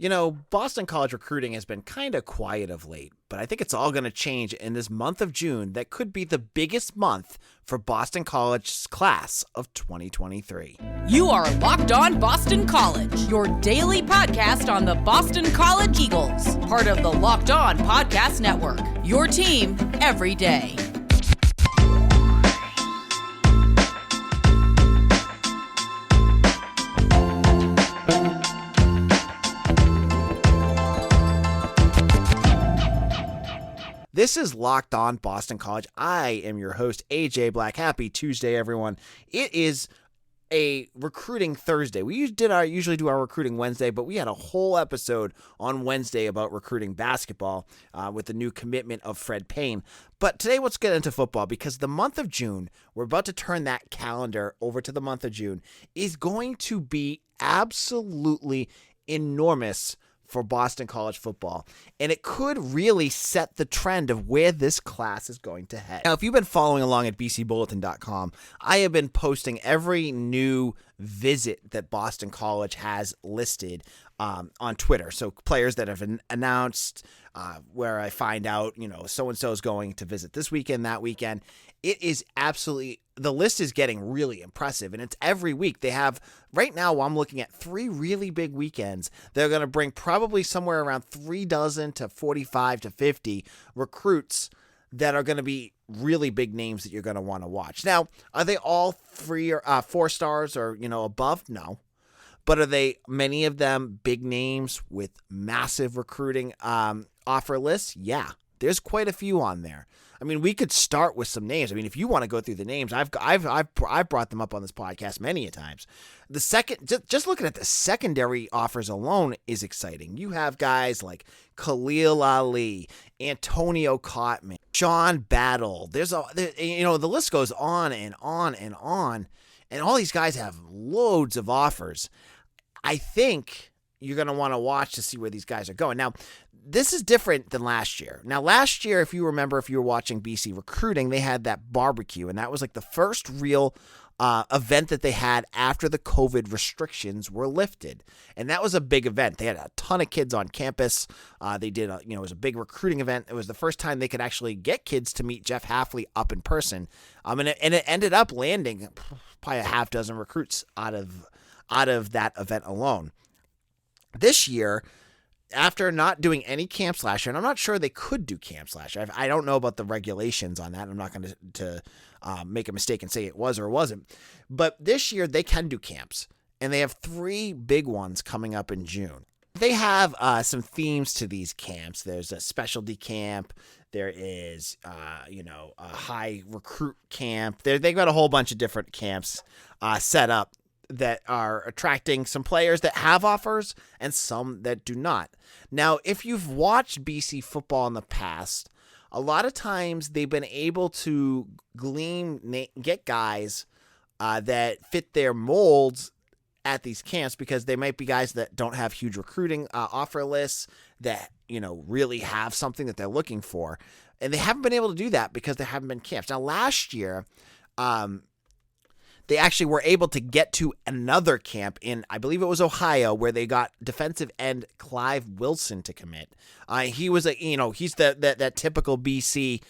Boston College recruiting has been kind of quiet of late, but I think it's all going to change in this month of June. That could be the biggest month for Boston College's class of 2023. You are Locked On Boston College, your daily podcast on the Boston College Eagles, part of the Locked On Podcast Network, your team every day. This is Locked On Boston College. I am your host, AJ Black. Happy Tuesday, everyone. It is a recruiting Thursday. We usually do our recruiting Wednesday, but we had a whole episode on Wednesday about recruiting basketball with the new commitment of Fred Payne. But today, let's get into football, because the month of June, we're about to turn that calendar over to the month of June, is going to be absolutely enormous for Boston College football, and it could really set the trend of where this class is going to head. Now, if you've been following along at bcbulletin.com, I have been posting every new visit that Boston College has listed on Twitter. So players that have been announced, where I find out, so-and-so is going to visit this weekend, that weekend. It is absolutely, the list is getting really impressive, and it's every week. They have, right now, I'm looking at 3 really big weekends. They're going to bring probably somewhere around 3 dozen to 45 to 50 recruits that are going to be really big names that you're going to want to watch. Now, are they all 3 or 4 stars or, above? No. But are they, many of them, big names with massive recruiting offer lists? Yeah, there's quite a few on there. I mean, we could start with some names. I mean, if you want to go through the names, I've brought them up on this podcast many a times. The second, just looking at the secondary offers alone is exciting. You have guys like Khalil Ali, Antonio Cottman, Sean Battle. The list goes on and on and on, and all these guys have loads of offers. I think you're going to want to watch to see where these guys are going. Now, this is different than last year. Now, last year, if you remember, if you were watching BC recruiting, they had that barbecue, and that was like the first real event that they had after the COVID restrictions were lifted. And that was a big event. They had a ton of kids on campus. They did, it was a big recruiting event. It was the first time they could actually get kids to meet Jeff Hafley up in person. And it ended up landing probably a half dozen recruits out of that event alone. This year, after not doing any camps last year, and I'm not sure they could do camps last year. I don't know about the regulations on that. I'm not going to make a mistake and say it was or wasn't. But this year they can do camps, and they have 3 big ones coming up in June. They have some themes to these camps. There's a specialty camp. There is, a high recruit camp. They've got a whole bunch of different camps set up that are attracting some players that have offers and some that do not. Now, if you've watched BC football in the past, a lot of times they've been able to get guys that fit their molds at these camps, because they might be guys that don't have huge recruiting offer lists that, really have something that they're looking for. And they haven't been able to do that because there haven't been camps. Now, last year, they actually were able to get to another camp in, I believe it was Ohio, where they got defensive end Clive Wilson to commit. He was he's that typical BC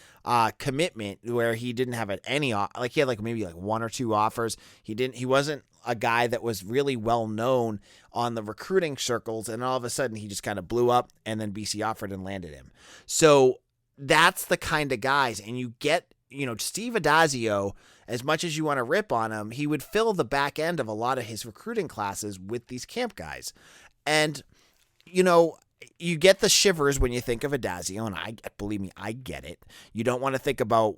commitment where he didn't have any, he had maybe 1 or 2 offers. He wasn't a guy that was really well known on the recruiting circles, and all of a sudden he just kind of blew up, and then BC offered and landed him. So that's the kind of guys, and you get, Steve Adazio, as much as you want to rip on him, he would fill the back end of a lot of his recruiting classes with these camp guys. And, you get the shivers when you think of Adazio, and believe me, I get it. You don't want to think about,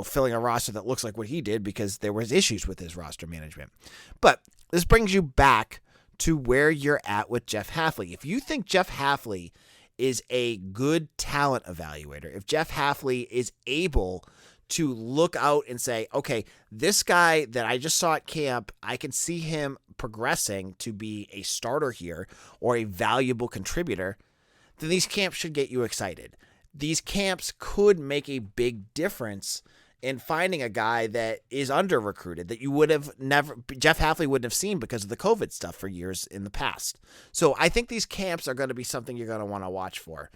filling a roster that looks like what he did, because there was issues with his roster management. But this brings you back to where you're at with Jeff Hafley. If you think Jeff Hafley is a good talent evaluator, if Jeff Hafley is able to look out and say, okay, this guy that I just saw at camp, I can see him progressing to be a starter here or a valuable contributor, then these camps should get you excited. These camps could make a big difference in finding a guy that is under recruited that you would have never, Jeff Hafley wouldn't have seen because of the COVID stuff for years in the past. So I think these camps are going to be something you're going to want to watch for.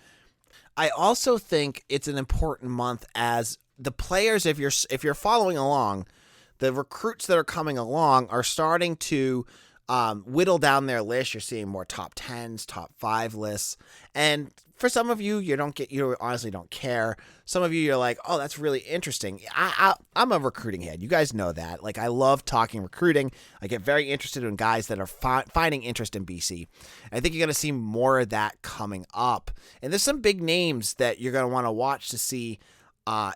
I also think it's an important month as the players, if you're following along, the recruits that are coming along are starting to whittle down their list. You're seeing more top 10s, top 5 lists. And for some of you, you honestly don't care. Some of you, you're like, oh, that's really interesting. I'm a recruiting head. You guys know that. Like, I love talking recruiting. I get very interested in guys that are finding interest in BC. I think you're going to see more of that coming up. And there's some big names that you're going to want to watch to see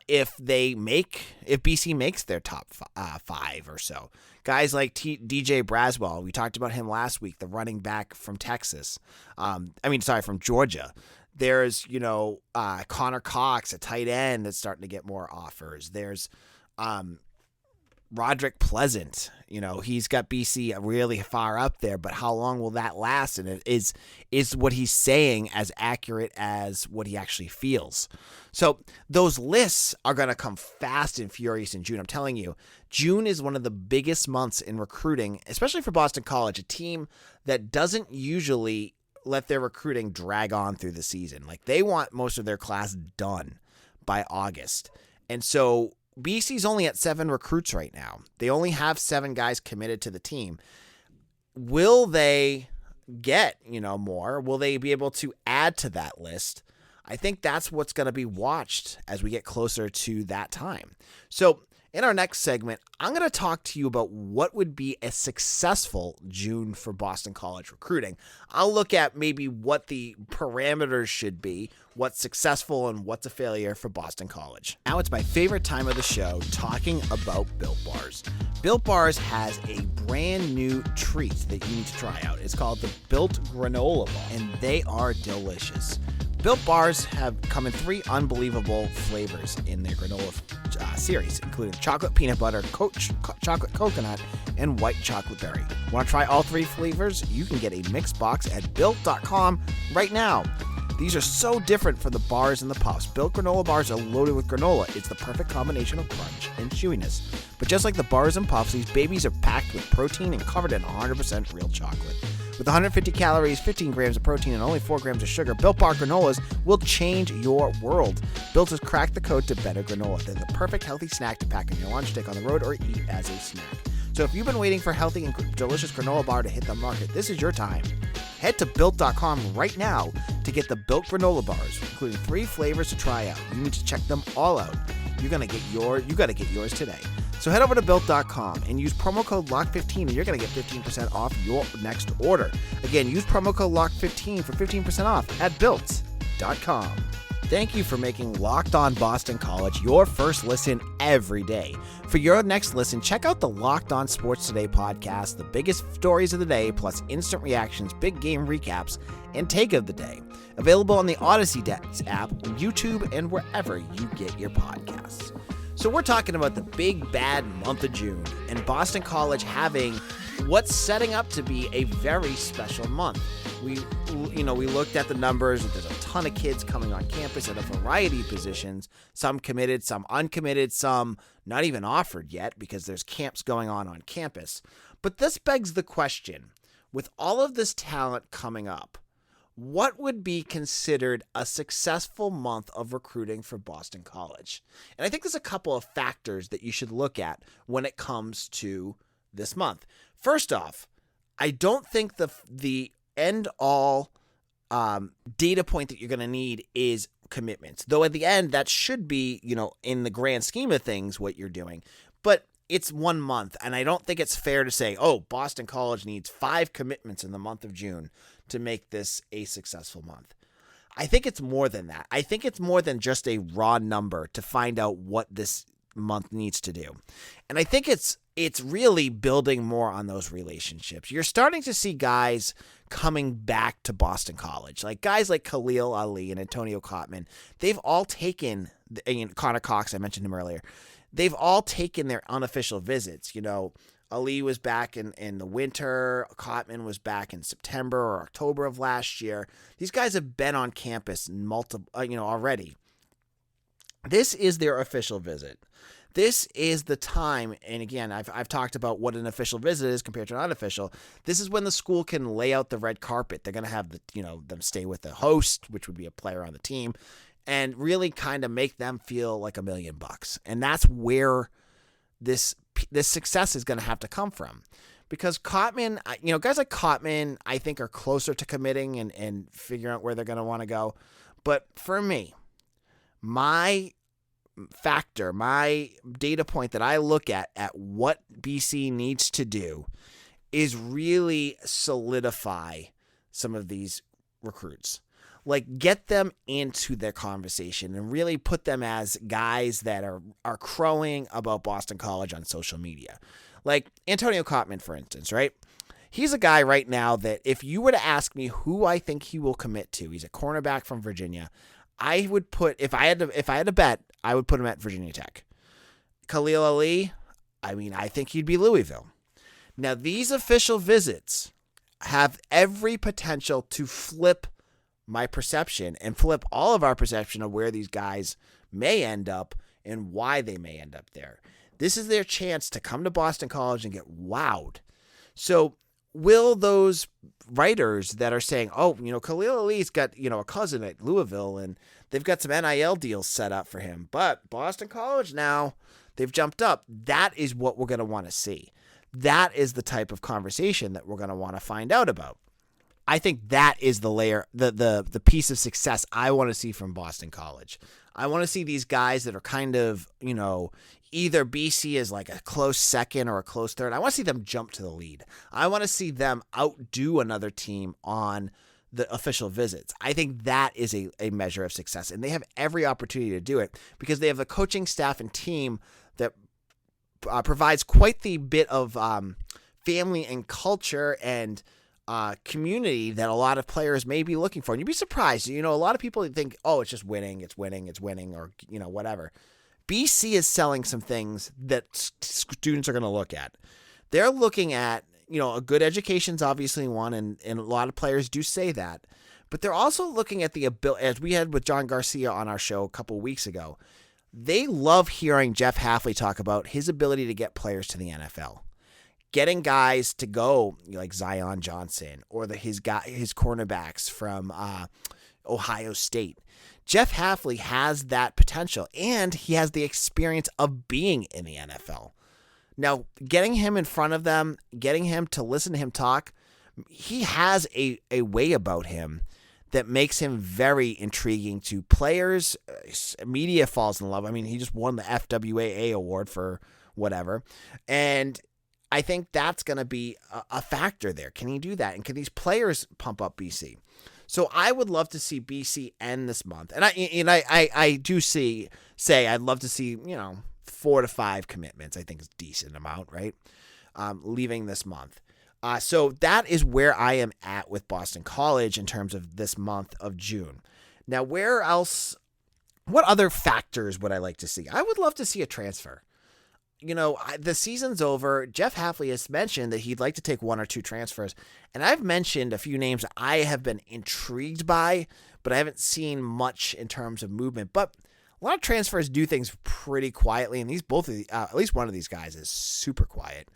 if BC makes their top 5 or so. Guys like DJ Braswell, we talked about him last week, the running back from Texas. From Georgia. There's, Connor Cox, a tight end that's starting to get more offers. There's Roderick Pleasant. He's got BC really far up there, but how long will that last? And is what he's saying as accurate as what he actually feels? So those lists are going to come fast and furious in June. I'm telling you, June is one of the biggest months in recruiting, especially for Boston College, a team that doesn't usually let their recruiting drag on through the season. Like, they want most of their class done by August. And so BC's only at 7 recruits right now. They only have 7 guys committed to the team. Will they get, more? Will they be able to add to that list? I think that's what's going to be watched as we get closer to that time. So in our next segment, I'm going to talk to you about what would be a successful June for Boston College recruiting. I'll look at maybe what the parameters should be, what's successful and what's a failure for Boston College. Now it's my favorite time of the show, talking about Built Bars. Built Bars has a brand new treat that you need to try out. It's called the Built Granola Bar, and they are delicious. Built Bars have come in 3 unbelievable flavors in their granola series, including chocolate peanut butter, chocolate coconut, and white chocolate berry. Want to try all 3 flavors? You can get a mixed box at Built.com right now. These are so different from the bars and the puffs. Built granola bars are loaded with granola. It's the perfect combination of crunch and chewiness. But just like the bars and puffs, these babies are packed with protein and covered in 100% real chocolate. With 150 calories, 15 grams of protein, and only 4 grams of sugar, Built Bar granolas will change your world. Built has cracked the code to better granola. They're the perfect healthy snack to pack in your lunch, take on the road, or eat as a snack. So if you've been waiting for a healthy and delicious granola bar to hit the market, this is your time. Head to Built.com right now to get the Built granola bars, including 3 flavors to try out. You need to check them all out. You got to get yours today. So head over to Built.com and use promo code LOCK15 and you're going to get 15% off your next order. Again, use promo code LOCK15 for 15% off at Built.com. Thank you for making Locked On Boston College your first listen every day. For your next listen, check out the Locked On Sports Today podcast, the biggest stories of the day, plus instant reactions, big game recaps, and take of the day. Available on the Odyssey app, YouTube, and wherever you get your podcasts. So we're talking about the big bad month of June and Boston College having what's setting up to be a very special month. We looked at the numbers. There's a ton of kids coming on campus at a variety of positions, some committed, some uncommitted, some not even offered yet because there's camps going on campus. But this begs the question, with all of this talent coming up, what would be considered a successful month of recruiting for Boston College? And I think there's a couple of factors that you should look at when it comes to this month. First off, I don't think the end-all data point that you're going to need is commitments. Though at the end, that should be, in the grand scheme of things, what you're doing. But it's 1 month, and I don't think it's fair to say, Boston College needs 5 commitments in the month of June to make this a successful month. I think it's more than that. I think it's more than just a raw number to find out what this month needs to do. And I think it's really building more on those relationships. You're starting to see guys coming back to Boston College, like guys like Khalil Ali and Antonio Cottman. They've all taken, Connor Cox, I mentioned him earlier, they've all taken their unofficial visits. Ali was back in the winter. Cottman was back in September or October of last year. These guys have been on campus already. This is their official visit. this is the time, and again, I've talked about what an official visit is compared to an unofficial. This is when the school can lay out the red carpet. They're going to have them stay with the host, which would be a player on the team, and really kind of make them feel like $1 million. And that's where this success is going to have to come from. Because Cottman, guys like Cottman, I think are closer to committing and figuring out where they're going to want to go. But for me, my factor, my data point that I look at what BC needs to do is really solidify some of these recruits. Like, get them into their conversation and really put them as guys that are crowing about Boston College on social media. Like Antonio Cottman, for instance, right? He's a guy right now that if you were to ask me who I think he will commit to, he's a cornerback from Virginia. I would put, if I had to bet, I would put him at Virginia Tech. Khalil Ali, I think he'd be Louisville. Now, these official visits have every potential to flip my perception and flip all of our perception of where these guys may end up and why they may end up there. This is their chance to come to Boston College and get wowed. So will those writers that are saying, Khalil Ali's got, a cousin at Louisville and they've got some NIL deals set up for him, but Boston College now, they've jumped up. That is what we're going to want to see. That is the type of conversation that we're going to want to find out about. I think that is the layer, the piece of success I want to see from Boston College. I want to see these guys that are kind of, either BC is like a close second or a close third. I want to see them jump to the lead. I want to see them outdo another team on the official visits. I think that is a measure of success, and they have every opportunity to do it because they have a coaching staff and team that provides quite the bit of family and culture and community that a lot of players may be looking for. And you'd be surprised. A lot of people think, it's just winning, or, whatever. BC is selling some things that students are going to look at. They're looking at, a good education's obviously one, and a lot of players do say that. But they're also looking at the ability, as we had with John Garcia on our show a couple of weeks ago. They love hearing Jeff Hafley talk about his ability to get players to the NFL. Getting guys to go like Zion Johnson or his cornerbacks from Ohio State. Jeff Hafley has that potential, and he has the experience of being in the NFL. Now, getting him in front of them, getting him to listen to him talk, he has a way about him that makes him very intriguing to players. Media falls in love. He just won the FWAA award for whatever, and I think that's going to be a factor there. Can he do that? And can these players pump up BC? So I would love to see BC end this month. And I do say I'd love to see, 4 to 5 commitments. I think is a decent amount, right? Leaving this month. So that is where I am at with Boston College in terms of this month of June. Now, what other factors would I like to see? I would love to see a transfer. The season's over. Jeff Hafley has mentioned that he'd like to take 1 or 2 transfers. And I've mentioned a few names I have been intrigued by, but I haven't seen much in terms of movement. But a lot of transfers do things pretty quietly. And at least one of these guys is super quiet.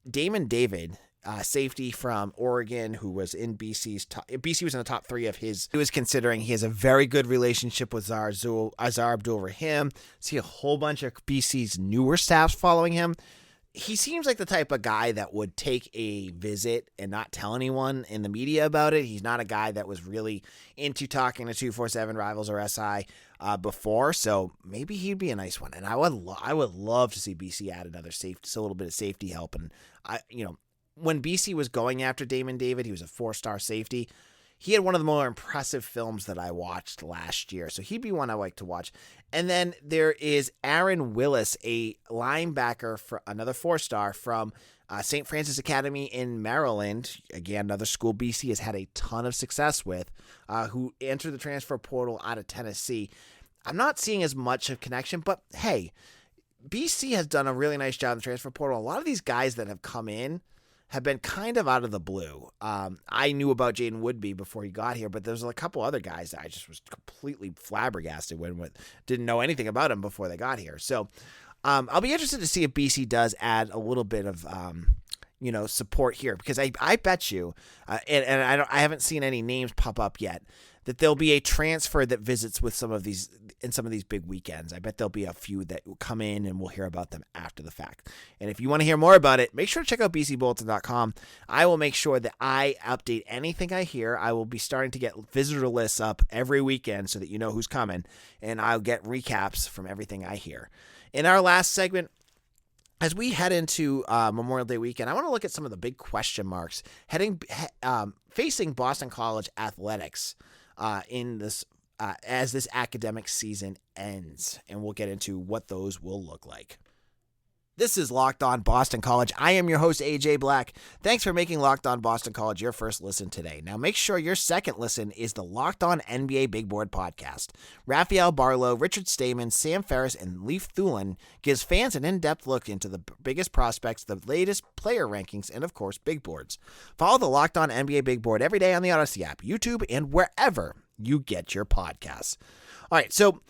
Damon David, safety from Oregon, who was in BC was in the top 3 of his. He was considering. He has a very good relationship with Azar Abdul-Rahim. See a whole bunch of BC's newer staffs following him. He seems like the type of guy that would take a visit and not tell anyone in the media about it. He's not a guy that was really into talking to 247 Rivals or SI before, so maybe he'd be a nice one. And I would love to see BC add another safety, so a little bit of safety help. And when BC was going after Damon David, he was a 4-star safety. He had one of the more impressive films that I watched last year, so he'd be one I like to watch. And then there is Aaron Willis, a linebacker, for another 4-star from St. Francis Academy in Maryland. Again, another school BC has had a ton of success with, who entered the transfer portal out of Tennessee. I'm not seeing as much of connection, but hey, BC has done a really nice job in the transfer portal. A lot of these guys that have come in have been kind of out of the blue. I knew about Jaden Woodby before he got here, but there's a couple other guys that I just was completely flabbergasted with. Didn't know anything about him before they got here. So I'll be interested to see if BC does add a little bit of support here, because I bet you, and I haven't seen any names pop up yet, that there'll be a transfer that visits with some of these big weekends. I bet there'll be a few that will come in, and we'll hear about them after the fact. And if you want to hear more about it, make sure to check out bcbulletin.com. I will make sure that I update anything I hear. I will be starting to get visitor lists up every weekend so that you know who's coming, and I'll get recaps from everything I hear. In our last segment, as we head into Memorial Day weekend, I want to look at some of the big question marks facing Boston College athletics in this as this academic season ends, and we'll get into what those will look like. This is Locked On Boston College. I am your host, AJ Black. Thanks for making Locked On Boston College your first listen today. Now make sure your second listen is the Locked On NBA Big Board podcast. Raphael Barlow, Richard Stamen, Sam Ferris, and Leif Thulin gives fans an in-depth look into the biggest prospects, the latest player rankings, and of course, big boards. Follow the Locked On NBA Big Board every day on the Odyssey app, YouTube, and wherever you get your podcasts. All right, so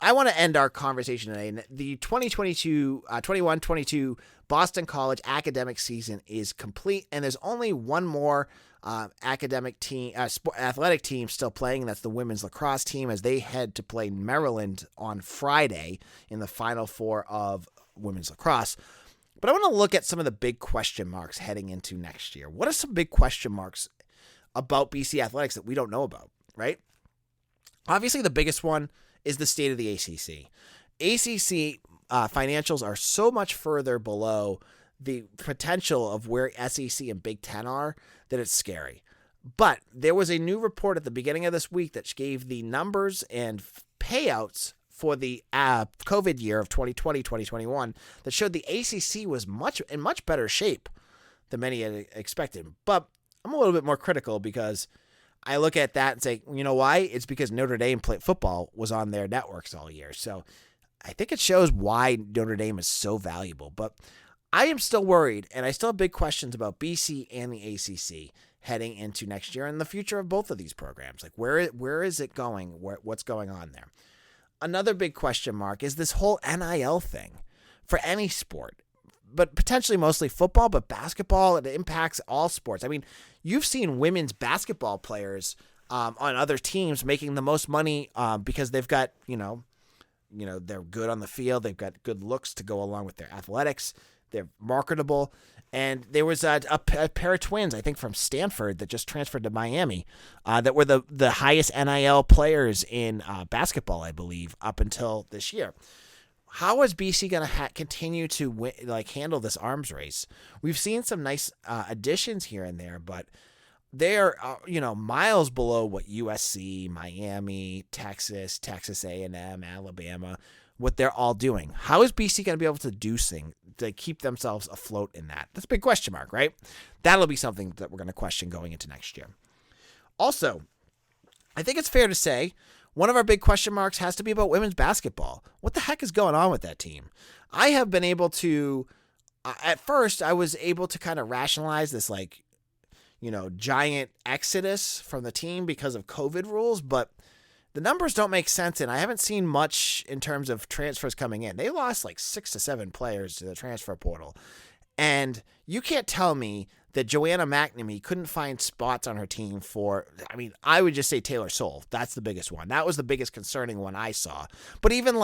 I want to end our conversation today. The 21-22 Boston College academic season is complete, and there's only one more athletic team still playing. That's the women's lacrosse team, as they head to play Maryland on Friday in the Final Four of women's lacrosse. But I want to look at some of the big question marks heading into next year. What are some big question marks about BC athletics that we don't know about, right? Obviously, the biggest one is the state of the ACC. ACC financials are so much further below the potential of where SEC and Big Ten are that it's scary. But there was a new report at the beginning of this week that gave the numbers and payouts for the COVID year of 2020-2021 that showed the ACC was in much better shape than many had expected. But I'm a little bit more critical, because I look at that and say, you know why? It's because Notre Dame football was on their networks all year. So I think it shows why Notre Dame is so valuable. But I am still worried, and I still have big questions about BC and the ACC heading into next year and the future of both of these programs. Like, where is it going? What's going on there? Another big question mark is this whole NIL thing for any sport, but potentially mostly football, but basketball, it impacts all sports. I mean, you've seen women's basketball players on other teams making the most money because they've got, they're good on the field. They've got good looks to go along with their athletics. They're marketable. And there was a pair of twins, I think, from Stanford that just transferred to Miami that were the highest NIL players in basketball, I believe, up until this year. How is BC going to continue to handle this arms race? We've seen some nice additions here and there, but they're miles below what USC, Miami, Texas A&M, Alabama, what they're all doing. How is BC going to be able to do things to keep themselves afloat in that? That's a big question mark, right? That'll be something that we're going to question going into next year. Also, I think it's fair to say one of our big question marks has to be about women's basketball. What the heck is going on with that team? I have been able to, at first, I was able to kind of rationalize this, giant exodus from the team because of COVID rules, but the numbers don't make sense, and I haven't seen much in terms of transfers coming in. They lost 6 to 7 players to the transfer portal, and you can't tell me that Joanna McNamee couldn't find spots on her team I would just say Taylor Soule. That's the biggest one. That was the biggest concerning one I saw. But even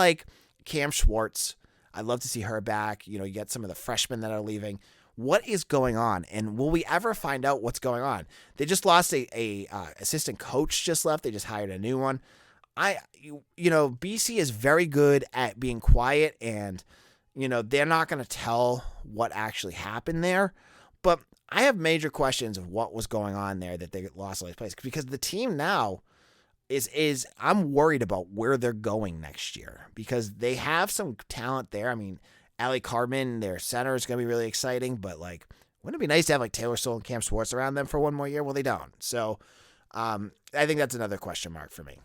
Cam Schwartz, I'd love to see her back. You get some of the freshmen that are leaving. What is going on? And will we ever find out what's going on? They just lost a assistant coach just left. They just hired a new one. BC is very good at being quiet, and, they're not going to tell what actually happened there. But I have major questions of what was going on there that they lost all these players, because the team now is I'm worried about where they're going next year, because they have some talent there. I mean, Allie Cottman, their center, is going to be really exciting, but wouldn't it be nice to have Taylor Soule and Cam Schwartz around them for one more year? Well, they don't. So I think that's another question mark for me.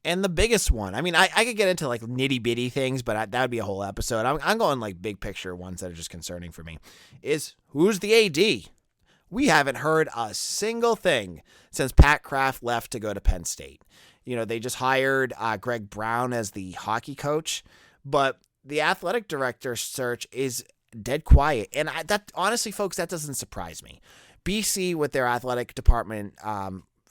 And the biggest one, I could get into nitty bitty things, but that would be a whole episode. I'm going big picture ones that are just concerning for me, is who's the AD? We haven't heard a single thing since Pat Kraft left to go to Penn State. They just hired Greg Brown as the hockey coach, but the athletic director search is dead quiet. And that honestly, folks, that doesn't surprise me. BC with their athletic department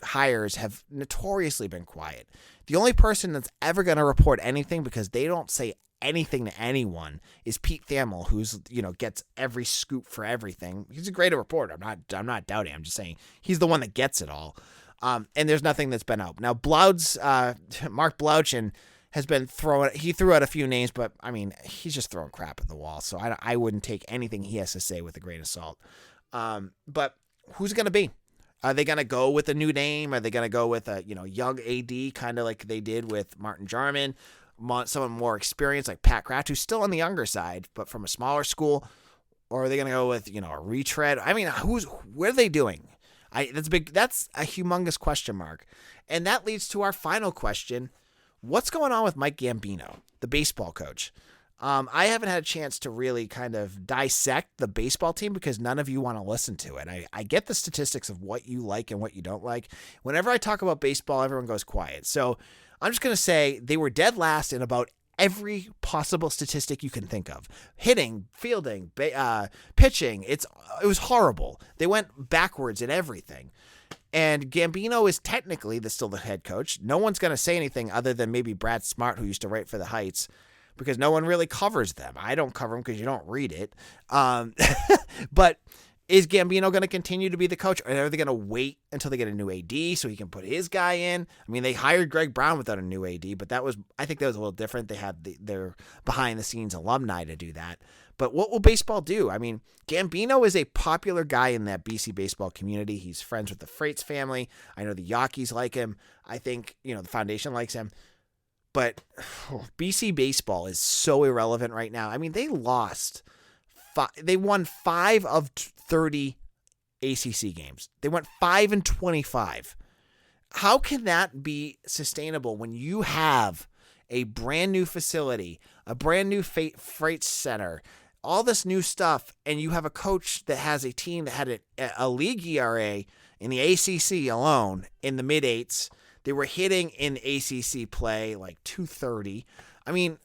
hires have notoriously been quiet. The only person that's ever going to report anything, because they don't say anything to anyone, is Pete Thamel, who's, gets every scoop for everything. He's a great reporter. I'm not doubting. I'm just saying he's the one that gets it all. And there's nothing that's been out. Now, Mark Blauchen has been he threw out a few names, but I mean, he's just throwing crap at the wall. So I wouldn't take anything he has to say with a grain of salt. But who's it going to be? Are they going to go with a new name? Are they going to go with a, young AD, kind of like they did with Martin Jarman? Someone more experienced like Pat Kraft, who's still on the younger side, but from a smaller school? Or are they going to go with, a retread? I mean, what are they doing? That's a humongous question mark. And that leads to our final question. What's going on with Mike Gambino, the baseball coach? I haven't had a chance to really kind of dissect the baseball team because none of you want to listen to it. I get the statistics of what you like and what you don't like. Whenever I talk about baseball, everyone goes quiet. So I'm just going to say they were dead last in about every possible statistic you can think of. Hitting, fielding, pitching. It was horrible. They went backwards in everything. And Gambino is technically still the head coach. No one's going to say anything other than maybe Brad Smart, who used to write for the Heights, because no one really covers them. I don't cover them because you don't read it. But is Gambino going to continue to be the coach, or are they going to wait until they get a new AD so he can put his guy in? I mean, they hired Greg Brown without a new AD, but I think that was a little different. They had their behind-the-scenes alumni to do that. But what will baseball do? I mean, Gambino is a popular guy in that BC baseball community. He's friends with the Freights family. I know the Yankees like him. I think, the foundation likes him. But BC baseball is so irrelevant right now. I mean, they won 5 of 30 ACC games. They went 5-25. How can that be sustainable when you have a brand new facility, a brand new freight center, all this new stuff, and you have a coach that has a team that had a league ERA in the ACC alone in the mid-8s? They were hitting in ACC play like 230. I mean,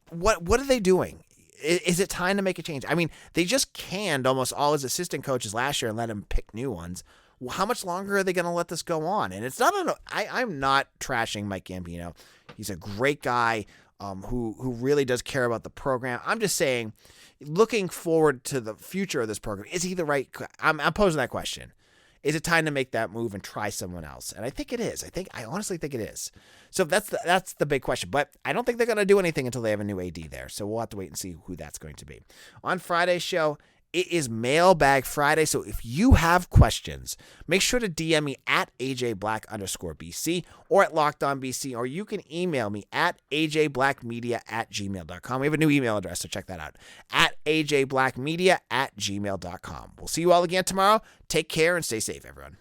what are they doing? Is it time to make a change? I mean, they just canned almost all his assistant coaches last year and let him pick new ones. Well, how much longer are they going to let this go on? And it's not I'm not trashing Mike Gambino. He's a great guy who really does care about the program. I'm just saying, looking forward to the future of this program, is he the right? I'm posing that question. Is it time to make that move and try someone else? And I think it is. I honestly think it is. So that's the big question. But I don't think they're going to do anything until they have a new AD there. So we'll have to wait and see who that's going to be. On Friday's show, it is Mailbag Friday. So if you have questions, make sure to DM me at AJBlack_BC or at LockedOnBC, or you can email me at AJBlackMedia@gmail.com. We have a new email address, so check that out. At AJBlackMedia@gmail.com. We'll see you all again tomorrow. Take care and stay safe, everyone.